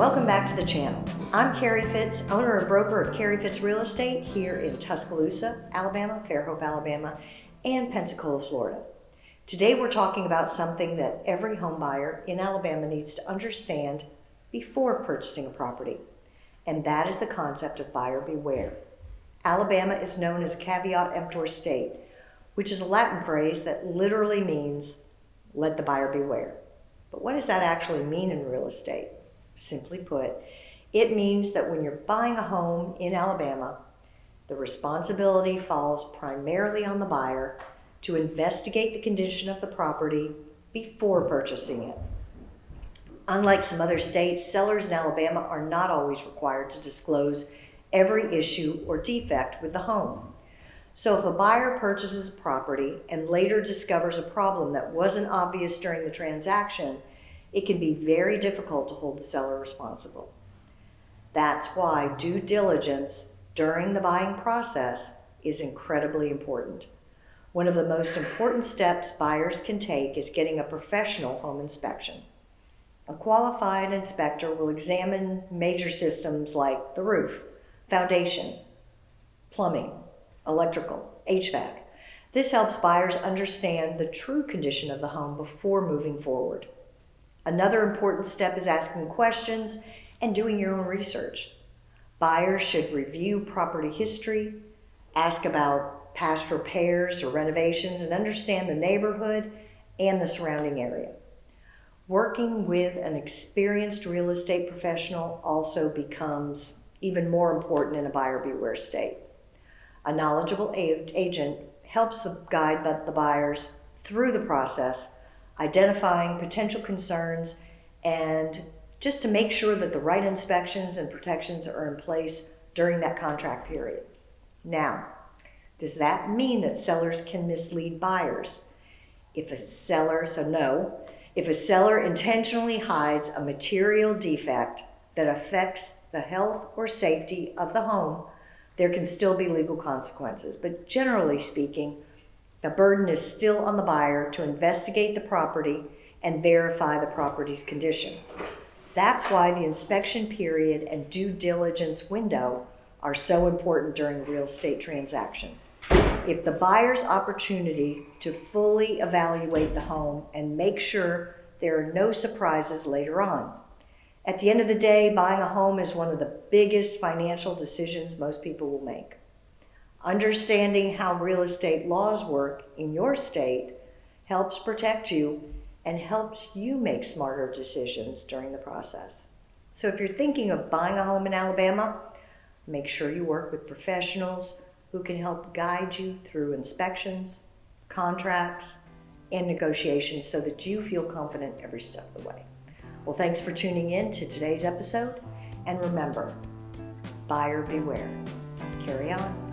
Welcome back to the channel. I'm Carrie Fitz, owner and broker of Carrie Fitz Real Estate here in Tuscaloosa, Alabama, Fairhope, Alabama, and Pensacola, Florida. Today we're talking about something that every home buyer in Alabama needs to understand before purchasing a property, and that is the concept of buyer beware. Alabama is known as a caveat emptor state, which is a Latin phrase that literally means let the buyer beware. But what does that actually mean in real estate? Simply put, it means that when you're buying a home in Alabama, the responsibility falls primarily on the buyer to investigate the condition of the property before purchasing it. Unlike some other states, sellers in Alabama are not always required to disclose every issue or defect with the home. So if a buyer purchases a property and later discovers a problem that wasn't obvious during the transaction, it can be very difficult to hold the seller responsible. That's why due diligence during the buying process is incredibly important. One of the most important steps buyers can take is getting a professional home inspection. A qualified inspector will examine major systems like the roof, foundation, plumbing, electrical, HVAC. This helps buyers understand the true condition of the home before moving forward. Another important step is asking questions and doing your own research. Buyers should review property history, ask about past repairs or renovations, and understand the neighborhood and the surrounding area. Working with an experienced real estate professional also becomes even more important in a buyer beware state. A knowledgeable agent helps guide the buyers through the process, identifying potential concerns and just to make sure that the right inspections and protections are in place during that contract period. Now, does that mean that sellers can mislead buyers? If a seller intentionally hides a material defect that affects the health or safety of the home, there can still be legal consequences. But generally speaking, the burden is still on the buyer to investigate the property and verify the property's condition. That's why the inspection period and due diligence window are so important during a real estate transaction. If the buyer's opportunity to fully evaluate the home and make sure there are no surprises later on. At the end of the day, buying a home is one of the biggest financial decisions most people will make. Understanding how real estate laws work in your state helps protect you and helps you make smarter decisions during the process. So if you're thinking of buying a home in Alabama, make sure you work with professionals who can help guide you through inspections, contracts, and negotiations so that you feel confident every step of the way. Well, thanks for tuning in to today's episode. And remember, buyer beware. Carry on.